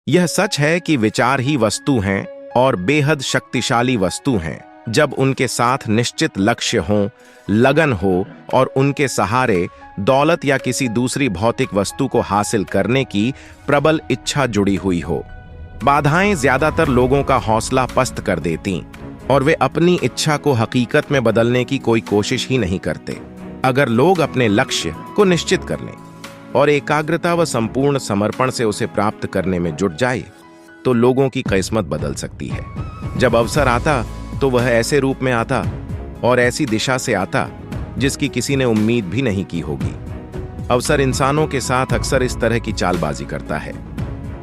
यह सच है कि विचार ही वस्तु हैं और बेहद शक्तिशाली वस्तु हैं। जब उनके साथ निश्चित लक्ष्य हो, लगन हो और उनके सहारे दौलत या किसी दूसरी भौतिक वस्तु को हासिल करने की प्रबल इच्छा जुड़ी हुई हो। बाधाएं ज्यादातर लोगों का हौसला पस्त कर देती और वे अपनी इच्छा को हकीकत में बदलने की कोई कोशिश ही नहीं करते। अगर लोग अपने लक्ष्य को निश्चित कर लें और एकाग्रता व संपूर्ण समर्पण से उसे प्राप्त करने में जुट जाए, तो लोगों की किस्मत बदल सकती है। जब अवसर आता तो वह ऐसे रूप में आता और ऐसी दिशा से आता जिसकी किसी ने उम्मीद भी नहीं की होगी। अवसर इंसानों के साथ अक्सर इस तरह की चालबाजी करता है।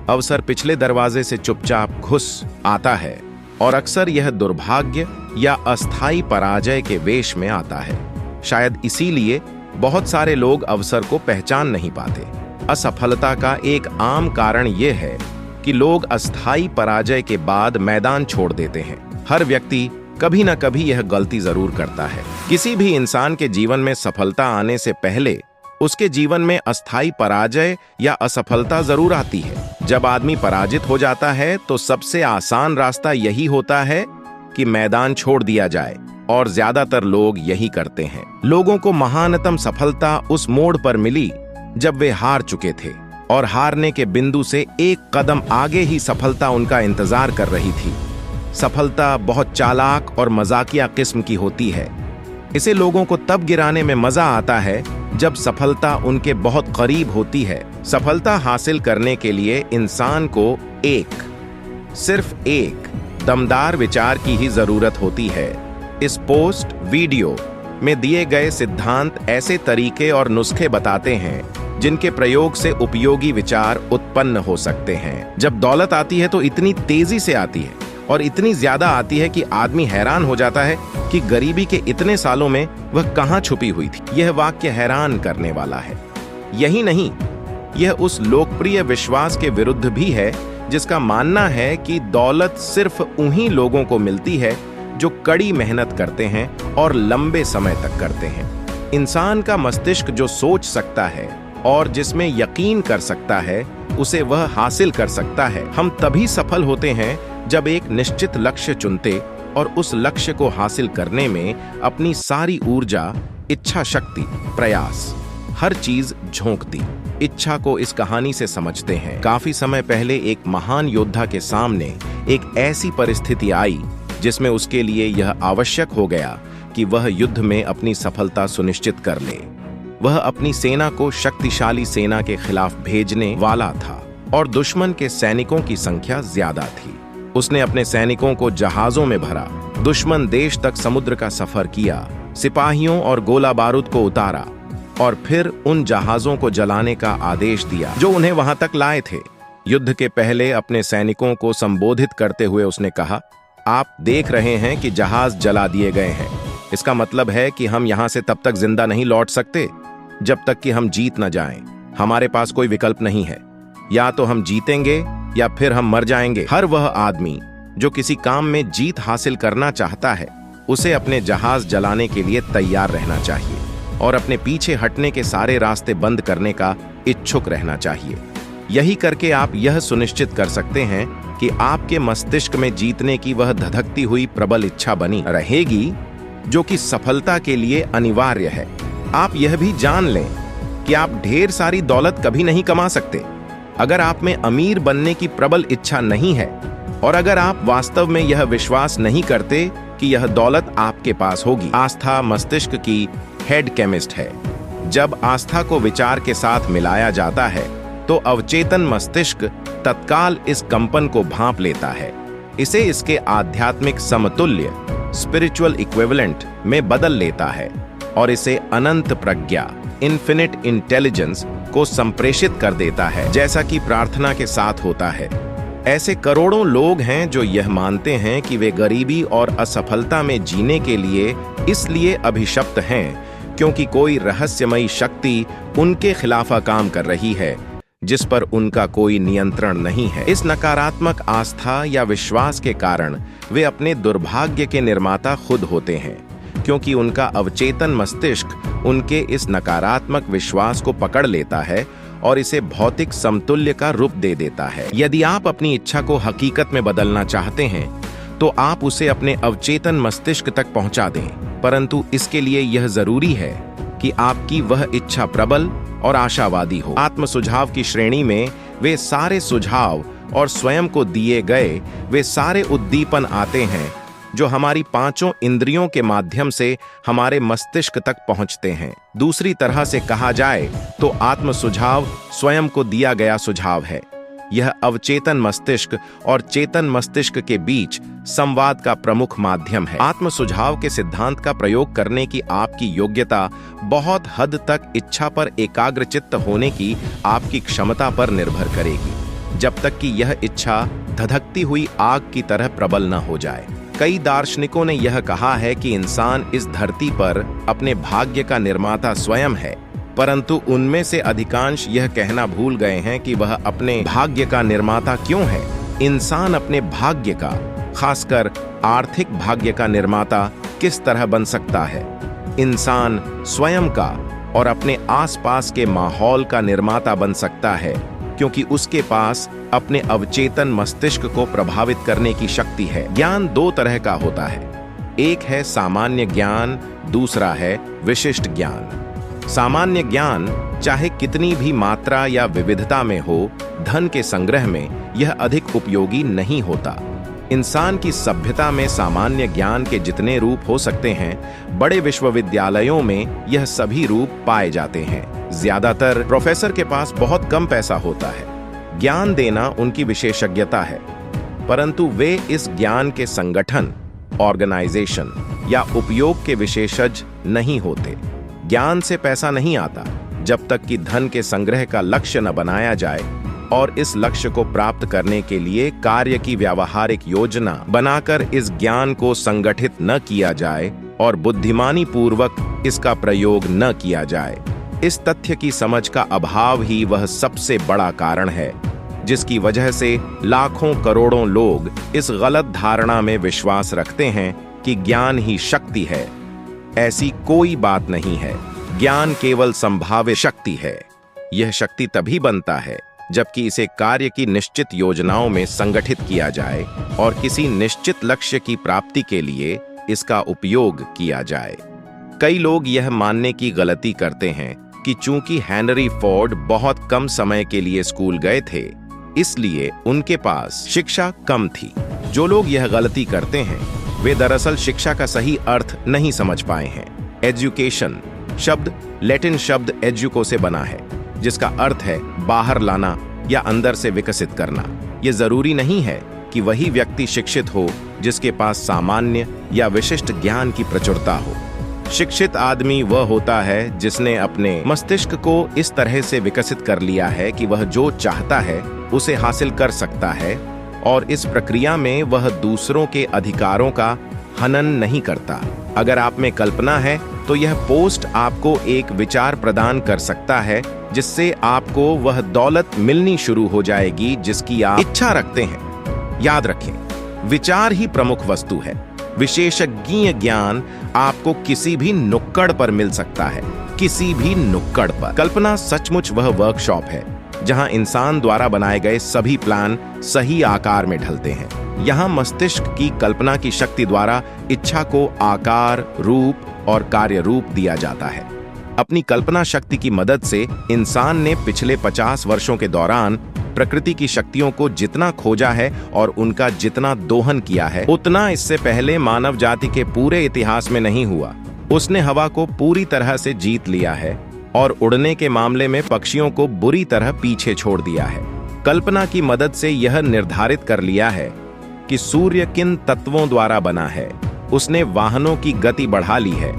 अवसर पिछले दरवाजे से चुपचाप घुस आता है और अक्सर यह दुर्भाग्य या अस्थायी पराजय के वेश में आता है। शायद इसीलिए बहुत सारे लोग अवसर को पहचान नहीं पाते। असफलता का एक आम कारण यह है कि लोग अस्थायी पराजय के बाद मैदान छोड़ देते हैं। हर व्यक्ति कभी न कभी यह गलती जरूर करता है। किसी भी इंसान के जीवन में सफलता आने से पहले उसके जीवन में अस्थायी पराजय या असफलता जरूर आती है। जब आदमी पराजित हो जाता है तो सबसे आसान रास्ता यही होता है कि मैदान छोड़ दिया जाए, और ज्यादातर लोग यही करते हैं। लोगों को महानतम सफलता उस मोड़ पर मिली जब वे हार चुके थे और हारने के बिंदु से एक कदम आगे ही सफलता उनका इंतजार कर रही थी। सफलता बहुत चालाक और मजाकिया किस्म की होती है। इसे लोगों को तब गिराने में मजा आता है जब सफलता उनके बहुत करीब होती है। सफलता हासिल करने के लिए इंसान को सिर्फ एक दमदार विचार की ही जरूरत होती है। इस पोस्ट वीडियो में दिए गए सिद्धांत ऐसे तरीके और नुस्खे बताते हैं जिनके प्रयोग से उपयोगी विचार उत्पन्न हो सकते हैं। जब दौलत आती है तो इतनी तेजी से आती है और इतनी ज्यादा आती है कि आदमी हैरान हो जाता है कि गरीबी के इतने सालों में वह कहां छुपी हुई थी। यह वाक्य हैरान करने वाला है। यही नहीं, यह उस लोकप्रिय विश्वास के विरुद्ध भी है जिसका मानना है कि दौलत सिर्फ उन्हीं लोगों को मिलती है जो कड़ी मेहनत करते हैं और लंबे समय तक करते हैं। इंसान का मस्तिष्क जो सोच सकता है और जिसमें यकीन कर सकता है, उसे वह हासिल कर सकता है। हम तभी सफल होते हैं जब एक निश्चित लक्ष्य चुनते और उस लक्ष्य को हासिल करने में अपनी सारी ऊर्जा, इच्छा शक्ति, प्रयास, हर चीज झोंक दी। इच्छा को इस कहानी से समझते हैं। काफी समय पहले एक महान योद्धा के सामने एक ऐसी परिस्थिति आई जिसमें उसके लिए यह आवश्यक हो गया कि वह युद्ध में अपनी सफलता सुनिश्चित कर ले। वह अपनी सेना को शक्तिशाली सेना के खिलाफ भेजने वाला था और दुश्मन के सैनिकों की संख्या ज्यादा थी। उसने अपने सैनिकों को जहाजों में भरा, दुश्मन देश तक समुद्र का सफर किया, सिपाहियों और गोला बारूद को उतारा और फिर उन जहाजों को जलाने का आदेश दिया जो उन्हें वहां तक लाए थे। युद्ध के पहले अपने सैनिकों को संबोधित करते हुए उसने कहा, आप देख रहे हैं कि जहाज जला दिए गए हैं। इसका मतलब है कि हम यहां से तब तक जिंदा नहीं लौट सकते जब तक कि हम जीत न जाएं। हमारे पास कोई विकल्प नहीं है, या तो हम जीतेंगे या फिर हम मर जाएंगे। हर वह आदमी जो किसी काम में जीत हासिल करना चाहता है, उसे अपने जहाज जलाने के लिए तैयार रहना चाहिए और अपने पीछे हटने के सारे रास्ते बंद करने का इच्छुक रहना चाहिए। यही करके आप यह सुनिश्चित कर सकते हैं कि आपके मस्तिष्क में जीतने की वह धधकती हुई प्रबल इच्छा बनी रहेगी जो कि सफलता के लिए अनिवार्य है। आप यह भी जान लें कि आप ढेर सारी दौलत कभी नहीं कमा सकते अगर आप में अमीर बनने की प्रबल इच्छा नहीं है, और अगर आप वास्तव में यह विश्वास नहीं करते कि यह दौलत आपके पास होगी। आस्था मस्तिष्क की हेड केमिस्ट है। जब आस्था को विचार के साथ मिलाया जाता है तो अवचेतन मस्तिष्क तत्काल इस कंपन को भांप लेता है, इसे इसके आध्यात्मिक समतुल्य स्पिरिचुअल इक्विवेलेंट में बदल लेता है और इसे अनंत प्रज्ञा इन्फिनिट इंटेलिजेंस को संप्रेषित कर देता है, जैसा कि प्रार्थना के साथ होता है। ऐसे करोड़ों लोग हैं जो यह मानते हैं कि वे गरीबी और असफलता में जीने के लिए इसलिए अभिशप्त हैं क्योंकि कोई रहस्यमयी शक्ति उनके खिलाफ काम कर रही है जिस पर उनका कोई नियंत्रण नहीं है। इस नकारात्मक आस्था या विश्वास के कारण वे अपने दुर्भाग्य के निर्माता खुद होते हैं, क्योंकि उनका अवचेतन मस्तिष्क उनके इस नकारात्मक विश्वास को पकड़ लेता है और इसे भौतिक समतुल्य का रूप दे देता है। यदि आप अपनी इच्छा को हकीकत में बदलना चाहते हैं तो आप उसे अपने अवचेतन मस्तिष्क तक पहुंचा दें, परंतु इसके लिए यह जरूरी है कि आपकी वह इच्छा प्रबल और आशावादी हो। आत्म सुझाव की श्रेणी में वे सारे सुझाव और स्वयं को दिए गए वे सारे उद्दीपन आते हैं जो हमारी पांचों इंद्रियों के माध्यम से हमारे मस्तिष्क तक पहुंचते हैं। दूसरी तरह से कहा जाए तो आत्म सुझाव स्वयं को दिया गया सुझाव है। यह अवचेतन मस्तिष्क और चेतन मस्तिष्क के बीच संवाद का प्रमुख माध्यम है। आत्म सुझाव के सिद्धांत का प्रयोग करने की आपकी योग्यता बहुत हद तक इच्छा पर एकाग्रचित्त होने की आपकी क्षमता पर निर्भर करेगी, जब तक कि यह इच्छा धधकती हुई आग की तरह प्रबल न हो जाए। कई दार्शनिकों ने यह कहा है कि इंसान इस धरती पर अपने भाग्य का निर्माता स्वयं है, परंतु उनमें से अधिकांश यह कहना भूल गए हैं कि वह अपने भाग्य का निर्माता क्यों है। इंसान अपने भाग्य का, खासकर आर्थिक भाग्य का निर्माता किस तरह बन सकता है? इंसान स्वयं का और अपने आसपास के माहौल का निर्माता बन सकता है, क्योंकि उसके पास अपने अवचेतन मस्तिष्क को प्रभावित करने की शक्ति है। ज्ञान दो तरह का होता है, एक है सामान्य ज्ञान, दूसरा है विशिष्ट ज्ञान। सामान्य ज्ञान चाहे कितनी भी मात्रा या विविधता में हो, धन के संग्रह में यह अधिक उपयोगी नहीं होता। इंसान की सभ्यता में सामान्य ज्ञान के जितने रूप हो सकते हैं, बड़े विश्वविद्यालयों में यह सभी रूप पाए जाते हैं। ज्यादातर प्रोफेसर के पास बहुत कम पैसा होता है। ज्ञान देना उनकी विशेषज्ञता है, परंतु वे इस ज्ञान के संगठन, ऑर्गेनाइजेशन या उपयोग के विशेषज्ञ नहीं होते। ज्ञान से पैसा नहीं आता जब तक कि धन के संग्रह का लक्ष्य न बनाया जाए और इस लक्ष्य को प्राप्त करने के लिए कार्य की व्यावहारिक योजना बनाकर इस ज्ञान को संगठित न किया जाए और बुद्धिमानी पूर्वक इसका प्रयोग न किया जाए। इस तथ्य की समझ का अभाव ही वह सबसे बड़ा कारण है जिसकी वजह से लाखों करोड़ों लोग इस गलत धारणा में विश्वास रखते हैं कि ज्ञान ही शक्ति है। ऐसी कोई बात नहीं है। ज्ञान केवल संभावित शक्ति है। यह शक्ति तभी बनता है जबकि इसे कार्य की निश्चित योजनाओं में संगठित किया जाए और किसी निश्चित लक्ष्य की प्राप्ति के लिए इसका उपयोग किया जाए। कई लोग यह मानने की गलती करते हैं कि चूंकि हेनरी फोर्ड बहुत कम समय के लिए स्कूल गए थे, इसलिए उनके पास शिक्षा कम थी। जो लोग यह गलती करते हैं वे दरअसल शिक्षा का सही अर्थ नहीं समझ पाए हैं। एजुकेशन शब्द लैटिन शब्द एजुको से बना है, जिसका अर्थ है बाहर लाना या अंदर से विकसित करना। यह जरूरी नहीं है कि वही व्यक्ति शिक्षित हो जिसके पास सामान्य या विशिष्ट ज्ञान की प्रचुरता हो। शिक्षित आदमी वह होता है जिसने अपने मस्तिष्क को इस तरह से विकसित कर लिया है कि वह जो चाहता है उसे हासिल कर सकता है और इस प्रक्रिया में वह दूसरों के अधिकारों का हनन नहीं करता। अगर आप में कल्पना है तो यह पोस्ट आपको एक विचार प्रदान कर सकता है जिससे आपको वह दौलत मिलनी शुरू हो जाएगी जिसकी आप इच्छा रखते हैं। याद रखें, विचार ही प्रमुख वस्तु है। विशेषज्ञ ज्ञान आपको किसी भी नुक्कड़ पर मिल सकता है, किसी भी नुक्कड़ पर। कल्पना सचमुच वह वर्कशॉप है जहां इंसान द्वारा बनाए गए सभी प्लान सही आकार में ढलते हैं। यहाँ मस्तिष्क की कल्पना की शक्ति द्वारा इच्छा को आकार, रूप और कार्य रूप दिया जाता है। अपनी कल्पना शक्ति की मदद से इंसान ने पिछले 50 वर्षों के दौरान प्रकृति की शक्तियों को जितना खोजा है और उनका जितना दोहन किया है, उतना इससे पहले मानव जाति के पूरे इतिहास में नहीं हुआ। उसने हवा को पूरी तरह से जीत लिया है और उड़ने के मामले में पक्षियों को बुरी तरह पीछे छोड़ दिया है। कल्पना की मदद से यह निर्धारित कर लिया है कि सूर्य किन तत्वों द्वारा बना है। उसने वाहनों की गति बढ़ा ली है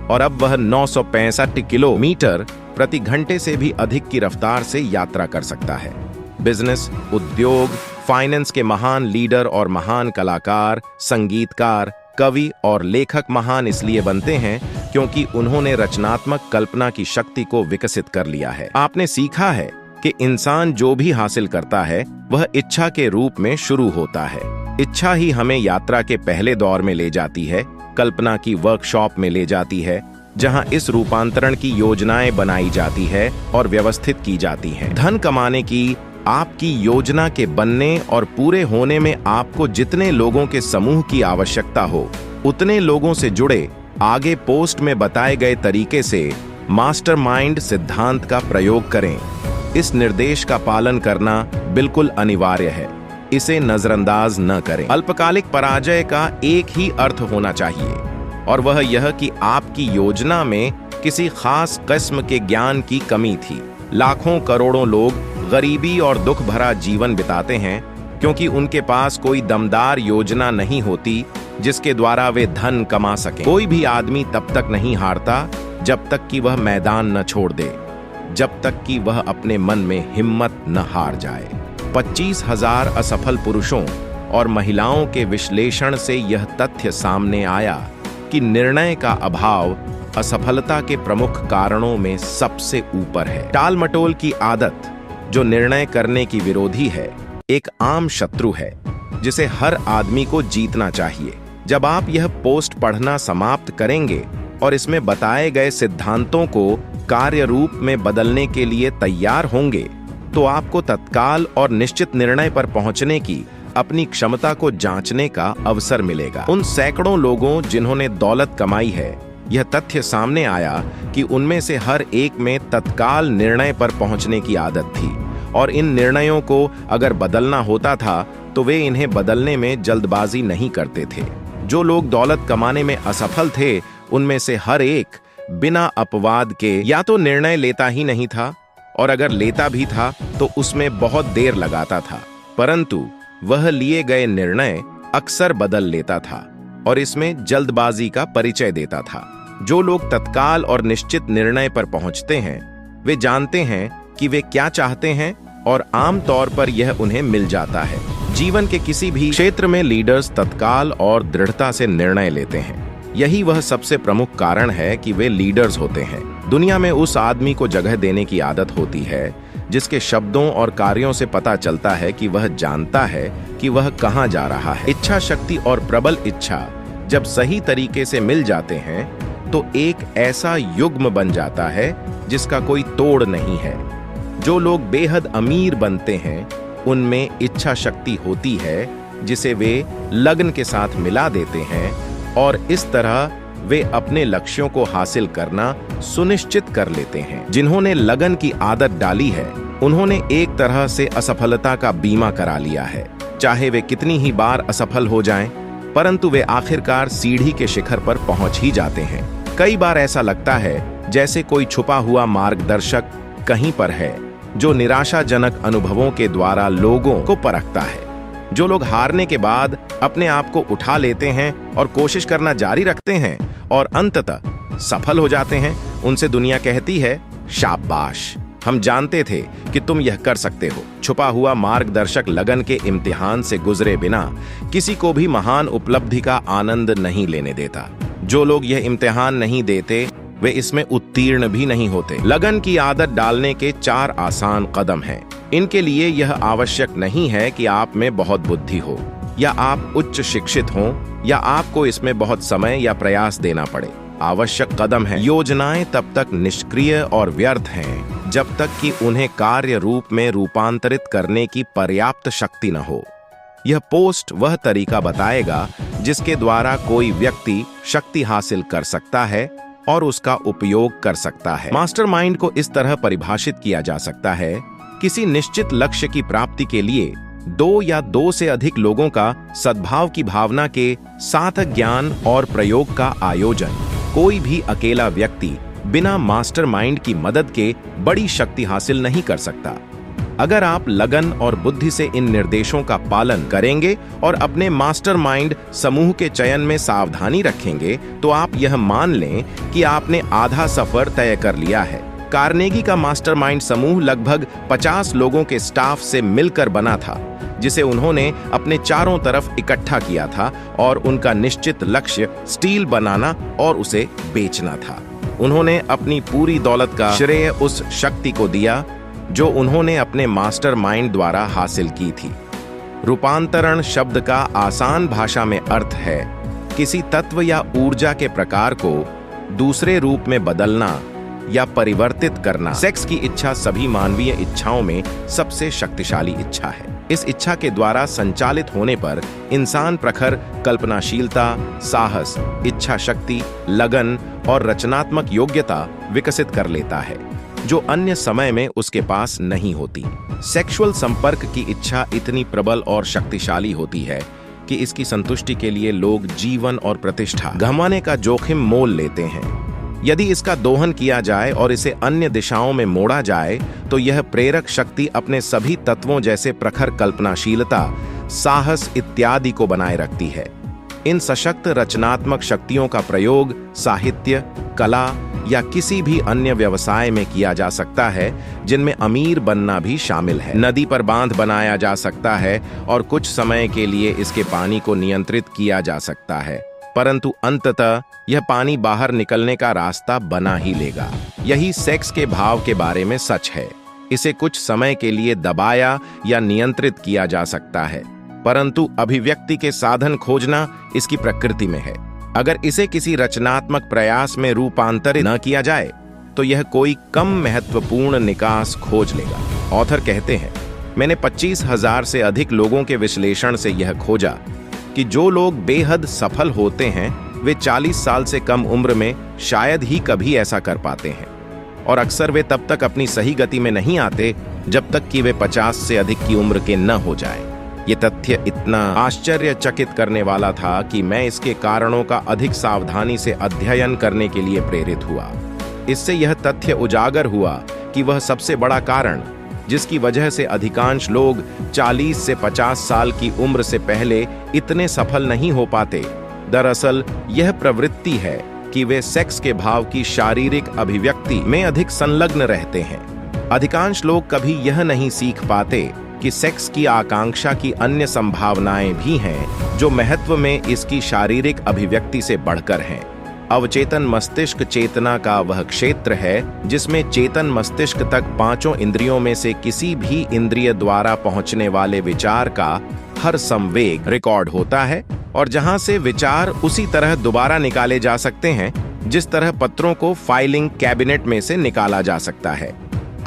और अब वह 965 किलोमीटर प्रति घंटे से भी अधिक की रफ्तार से यात्रा कर सकता है। बिजनेस, उद्योग, फाइनेंस के महान लीडर और महान कलाकार, संगीतकार, कवि और लेखक महान इसलिए बनते हैं क्योंकि उन्होंने रचनात्मक कल्पना की शक्ति को विकसित कर लिया है। आपने सीखा है कि इंसान जो भी हासिल करता है वह इच्छा के रूप में शुरू होता है। इच्छा ही हमें यात्रा के पहले दौर में ले जाती है, कल्पना की वर्कशॉप में ले जाती है, जहां इस रूपांतरण की योजनाएं बनाई जाती है और व्यवस्थित की जाती हैं। धन कमाने की आपकी योजना के बनने और पूरे होने में आपको जितने लोगों के समूह की आवश्यकता हो, उतने लोगों से जुड़े आगे पोस्ट में बताए गए तरीके से मास्टरमाइंड सिद्धांत का प्रयोग करें। इस निर्देश का पालन करना बिल्कुल अनिवार्य है, इसे नजरअंदाज न करें। अल्पकालिक पराजय का एक ही अर्थ होना चाहिए, और वह यह कि आपकी योजना में किसी खास किस्म के ज्ञान की कमी थी। लाखों करोड़ों लोग गरीबी और दुख भरा जीवन बिताते हैं क्योंकि उनके पास कोई दमदार योजना नहीं होती जिसके द्वारा वे धन कमा सकें। कोई भी आदमी तब तक नहीं हारता जब तक कि वह मैदान न छोड़ दे, जब तक कि वह अपने मन में हिम्मत न हार जाए। 25,000 असफल पुरुषों और महिलाओं के विश्लेषण से यह तथ्य सामने आया कि निर्णय का अभाव असफलता के प्रमुख कारणों में सबसे ऊपर है। टालमटोल की आदत, जो निर्णय करने की विरोधी है, एक आम शत्रु है जिसे हर आदमी को जीतना चाहिए। जब आप यह पोस्ट पढ़ना समाप्त करेंगे और इसमें बताए गए सिद्धांतों को कार्य रूप में बदलने के लिए तैयार होंगे, तो आपको तत्काल और निश्चित निर्णय पर पहुंचने की अपनी क्षमता को जांचने का अवसर मिलेगा। उन सैकड़ों लोगों जिन्होंने दौलत कमाई है, यह तथ्य सामने आया कि उनमें से हर एक में तत्काल निर्णय पर पहुंचने की आदत थी, और इन निर्णयों को अगर बदलना होता था तो वे इन्हें बदलने में जल्दबाजी नहीं करते थे। जो लोग दौलत कमाने में असफल थे, उनमें से हर एक बिना अपवाद के या तो निर्णय लेता ही नहीं था, और अगर लेता भी था तो उसमें बहुत देर लगाता था, परंतु वह लिए गए निर्णय अक्सर बदल लेता था और इसमें जल्दबाजी का परिचय देता था। जो लोग तत्काल और निश्चित निर्णय पर पहुंचते हैं, वे जानते हैं कि वे क्या चाहते हैं और आम तौर पर यह उन्हें मिल जाता है। जीवन के किसी भी क्षेत्र में लीडर्स तत्काल और दृढ़ता से निर्णय लेते हैं। यही वह सबसे प्रमुख कारण है कि वे लीडर्स होते हैं। दुनिया में उस आदमी को जगह देने की आदत होती है जिसके शब्दों और कार्यों से पता चलता है कि वह जानता है कि वह कहां जा रहा है। इच्छा शक्ति और प्रबल इच्छा जब सही तरीके से मिल जाते हैं तो एक ऐसा युग्म बन जाता है जिसका कोई तोड़ नहीं है। जो लोग बेहद अमीर बनते हैं, उनमें इच्छा शक्ति होती है जिसे वे लगन के साथ मिला देते हैं, और इस तरह वे अपने लक्ष्यों को हासिल करना सुनिश्चित कर लेते हैं। जिन्होंने लगन की आदत डाली है, उन्होंने एक तरह से असफलता का बीमा करा लिया है। चाहे वे कितनी ही बार असफल हो जाएं, परंतु वे आखिरकार सीढ़ी के शिखर पर पहुंच ही जाते हैं। कई बार ऐसा लगता है जैसे कोई छुपा हुआ मार्गदर्शक कहीं पर है जो निराशाजनक अनुभवों के द्वारा लोगों को परखता है। जो लोग हारने के बाद अपने आप को उठा लेते हैं और कोशिश करना जारी रखते हैं और अंततः सफल हो जाते हैं, उनसे दुनिया कहती है, शाबाश, हम जानते थे कि तुम यह कर सकते हो। छुपा हुआ मार्गदर्शक लगन के इम्तिहान से गुजरे बिना किसी को भी महान उपलब्धि का आनंद नहीं लेने देता। जो लोग यह इम्तिहान नहीं देते, वे इसमें उत्तीर्ण भी नहीं होते। लगन की आदत डालने के 4 आसान कदम हैं। इनके लिए यह आवश्यक नहीं है कि आप में बहुत बुद्धि हो, या आप उच्च शिक्षित हों, या आपको इसमें बहुत समय या प्रयास देना पड़े। आवश्यक कदम है, योजनाएं तब तक निष्क्रिय और व्यर्थ हैं जब तक कि उन्हें कार्य रूप में रूपांतरित करने की पर्याप्त शक्ति न हो। यह पोस्ट वह तरीका बताएगा जिसके द्वारा कोई व्यक्ति शक्ति हासिल कर सकता है और उसका उपयोग कर सकता है। मास्टरमाइंड को इस तरह परिभाषित किया जा सकता है, किसी निश्चित लक्ष्य की प्राप्ति के लिए 2 या 2 से अधिक लोगों का सद्भाव की भावना के सार्थक ज्ञान और प्रयोग का आयोजन। कोई भी अकेला व्यक्ति बिना मास्टरमाइंड की मदद के बड़ी शक्ति हासिल नहीं कर सकता। अगर आप लगन और बुद्धि से इन निर्देशों का पालन करेंगे और अपने मास्टरमाइंड समूह के चयन में सावधानी रखेंगे, तो आप यह मान लें कि आपने आधा सफर तय कर लिया है। कार्नेगी का मास्टरमाइंड समूह लगभग 50 लोगों के स्टाफ से मिलकर बना था, जिसे उन्होंने अपने चारों तरफ इकट्ठा किया था, और उनका निश्चित लक्ष्य स्टील बनाना और उसे बेचना था। उन्होंने अपनी पूरी दौलत का श्रेय उस शक्ति को दिया जो उन्होंने अपने मास्टरमाइंड द्वारा हासिल की थी। रूपांतरण शब्द का आसान भाषा में अर्थ है किसी तत्व या ऊर्जा के प्रकार को दूसरे रूप में बदलना या परिवर्तित करना। सेक्स की इच्छा सभी मानवीय इच्छाओं में सबसे शक्तिशाली इच्छा है। इस इच्छा के द्वारा संचालित होने पर इंसान प्रखर कल्पनाशीलता, साहस, इच्छा शक्ति, लगन और रचनात्मक योग्यता विकसित कर लेता है, जो अन्य समय में उसके पास नहीं होती। सेक्सुअल संपर्क की इच्छा इतनी प्रबल और शक्तिशाली होती है कि इसकी संतुष्टि के लिए लोग जीवन और प्रतिष्ठा गंवाने का जोखिम मोल लेते हैं। यदि इसका दोहन किया जाए और इसे अन्य दिशाओं में मोड़ा जाए तो यह प्रेरक शक्ति अपने सभी तत्वों जैसे प्रखर कल्पनाशीलता, साहस इत्यादि को बनाए रखती है। इन सशक्त रचनात्मक शक्तियों का प्रयोग साहित्य, कला या किसी भी अन्य व्यवसाय में किया जा सकता है, जिनमें अमीर बनना भी शामिल है। नदी पर बांध बनाया जा सकता है और कुछ समय के लिए इसके पानी को नियंत्रित किया जा सकता है, परंतु अंततः यह पानी बाहर निकलने का रास्ता बना ही लेगा। यही सेक्स के भाव के बारे में सच है। इसे कुछ समय के लिए दबाया या नियंत्रित किया जा सकता है, परंतु अभिव्यक्ति के साधन खोजना इसकी प्रकृति में है। अगर इसे किसी रचनात्मक प्रयास में रूपांतरित न किया जाए तो यह कोई कम महत्वपूर्ण निकास खोज लेगा। ऑथर कहते हैं, मैंने 25,000 से अधिक लोगों के विश्लेषण से यह खोजा कि जो लोग बेहद सफल होते हैं वे 40 साल से कम उम्र में शायद ही कभी ऐसा कर पाते हैं, और अक्सर वे तब तक अपनी सही गति में नहीं आते जब तक कि वे 50 से अधिक की उम्र के न हो जाएं। ये तथ्य इतना आश्चर्यचकित करने वाला था कि मैं इसके कारणों का अधिक सावधानी से अध्ययन करने के लिए प्रेरित हुआ। इससे यह तथ्य उजागर हुआ कि वह सबसे बड़ा कारण जिसकी वजह से अधिकांश लोग 40 से 50 साल की उम्र से पहले इतने सफल नहीं हो पाते, दरअसल यह प्रवृत्ति है कि वे सेक्स के भाव की शारीरिक अभिव्यक्ति में अधिक संलग्न रहते हैं। अधिकांश लोग कभी यह नहीं सीख पाते कि सेक्स की आकांक्षा की अन्य संभावनाएं भी हैं जो महत्व में इसकी शारीरिक अभिव्यक्ति से बढ़कर हैं। अवचेतन मस्तिष्क चेतना का वह क्षेत्र है जिसमें चेतन मस्तिष्क तक पांचों इंद्रियों में से किसी भी इंद्रिय द्वारा पहुंचने वाले विचार का हर संवेग रिकॉर्ड होता है, और जहां से विचार उसी तरह दोबारा निकाले जा सकते हैं जिस तरह पत्रों को फाइलिंग कैबिनेट में से निकाला जा सकता है।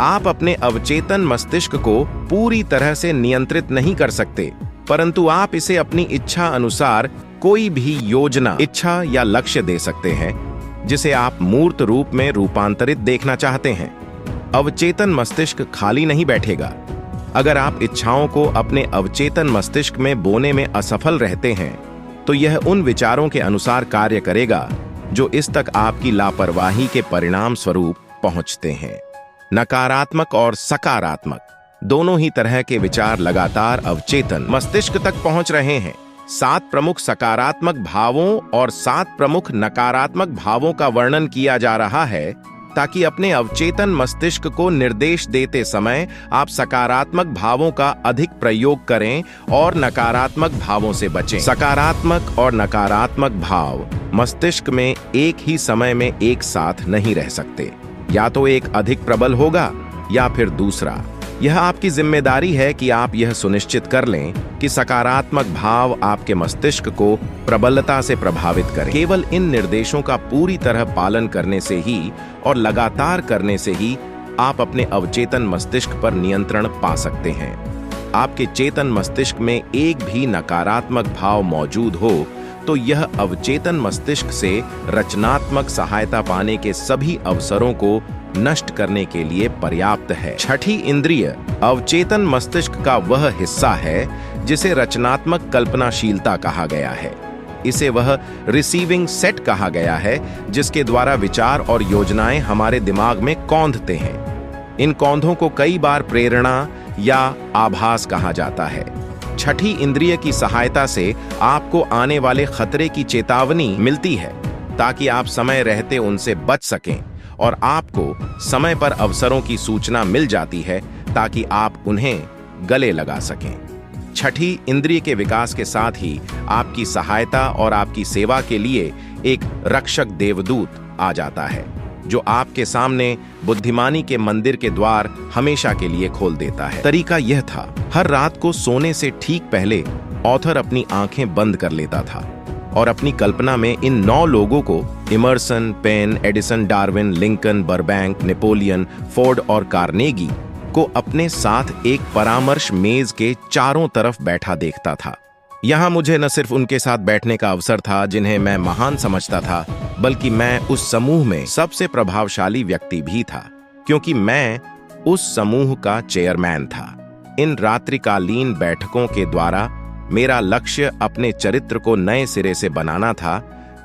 आप अपने अवचेतन मस्तिष्क को पूरी तरह से नियंत्रित नहीं कर सकते, परंतु आप इसे अपनी इच्छा अनुसार कोई भी योजना, इच्छा या लक्ष्य दे सकते हैं जिसे आप मूर्त रूप में रूपांतरित देखना चाहते हैं। अवचेतन मस्तिष्क खाली नहीं बैठेगा। अगर आप इच्छाओं को अपने अवचेतन मस्तिष्क में बोने में असफल रहते हैं तो यह उन विचारों के अनुसार कार्य करेगा जो इस तक आपकी लापरवाही के परिणाम स्वरूप पहुंचते हैं। नकारात्मक और सकारात्मक दोनों ही तरह के विचार लगातार अवचेतन मस्तिष्क तक पहुंच रहे हैं। 7 प्रमुख सकारात्मक भावों और 7 प्रमुख नकारात्मक भावों का वर्णन किया जा रहा है ताकि अपने अवचेतन मस्तिष्क को निर्देश देते समय आप सकारात्मक भावों का अधिक प्रयोग करें और नकारात्मक भावों से बचें। सकारात्मक और नकारात्मक भाव मस्तिष्क में एक ही समय में एक साथ नहीं रह सकते। या तो एक अधिक प्रबल होगा या फिर दूसरा। यह आपकी जिम्मेदारी है कि आप यह सुनिश्चित कर लें कि सकारात्मक भाव आपके मस्तिष्क को प्रबलता से प्रभावित करें। केवल इन निर्देशों का पूरी तरह पालन करने से ही और लगातार करने से ही आप अपने अवचेतन मस्तिष्क पर नियंत्रण पा सकते हैं। आपके चेतन मस्तिष्क में एक भी नकारात्मक भाव मौजूद हो तो यह अवचेतन मस्तिष्क से रचनात्मक सहायता पाने के सभी अवसरों को नष्ट करने के लिए पर्याप्त है। छठी इंद्रिय अवचेतन मस्तिष्क का वह हिस्सा है जिसे रचनात्मक कल्पनाशीलता कहा गया है। इसे वह रिसीविंग सेट कहा गया है जिसके द्वारा विचार और योजनाएं हमारे दिमाग में कौंधते हैं। इन कौंधों को कई बार प्रेरणा या आभास कहा जाता है। छठी इंद्रिय की सहायता से आपको आने वाले खतरे की चेतावनी मिलती है ताकि आप समय रहते उनसे बच सकें, और आपको समय पर अवसरों की सूचना मिल जाती है ताकि आप उन्हें गले लगा सकें। छठी इंद्रिय के विकास के साथ ही आपकी सहायता और आपकी सेवा के लिए एक रक्षक देवदूत आ जाता है जो आपके सामने बुद्धिमानी के मंदिर के द्वार हमेशा के लिए खोल देता है। तरीका यह था, हर रात को सोने से ठीक पहले ऑथर अपनी आंखें बंद कर लेता था और अपनी कल्पना में इन 9 लोगों को Emerson, Paine, Edison, Darwin, Lincoln, Burbank, Napoleon, Ford और कार्नेगी को अपने साथ एक परामर्श मेज के चारों तरफ बैठा देखता था। यहाँ मुझे न सिर्फ उनके साथ बैठने का अवसर था जिन्हें मैं महान समझता था, बल्कि मैं उस समूह में सबसे प्रभावशाली व्यक्ति भी था, क्योंकि मैं उस समूह का चेयरमैन था। इन रात्रिकालीन बैठकों के द्वारा मेरा लक्ष्य अपने चरित्र को नए सिरे से बनाना था,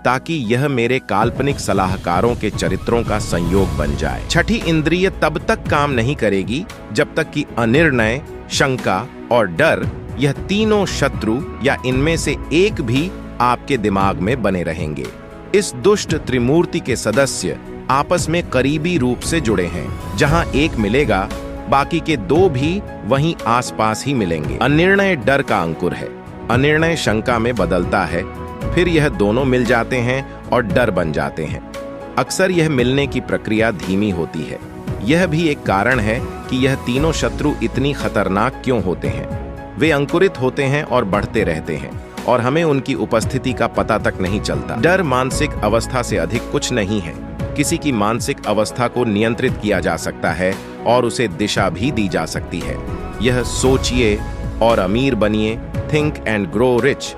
ताकि यह मेरे काल्पनिक सलाहकारों के चरित्रों का संयोग बन जाए। छठी इंद्रिय तब तक काम नहीं करेगी जब तक कि अनिर्णय, शंका और डर, यह तीनों शत्रु या इनमें से एक भी आपके दिमाग में बने रहेंगे। इस दुष्ट त्रिमूर्ति के सदस्य आपस में करीबी रूप से जुड़े हैं। जहां एक मिलेगा, बाकी के 2 भी वहीं आसपास ही मिलेंगे। अनिर्णय डर का अंकुर है, अनिर्णय शंका में बदलता है, फिर यह दोनों मिल जाते हैं और डर बन जाते हैं। अक्सर यह मिलने की प्रक्रिया धीमी होती है। यह भी एक कारण है कि यह तीनों शत्रु इतनी खतरनाक क्यों होते हैं। वे अंकुरित होते हैं और बढ़ते रहते हैं, और हमें उनकी उपस्थिति का पता तक नहीं चलता। डर मानसिक अवस्था से अधिक कुछ नहीं है। किसी की मानसिक अवस्था को नियंत्रित किया जा सकता है और उसे दिशा भी दी जा सकती है। यह सोचिए और अमीर बनिए, थिंक एंड ग्रो रिच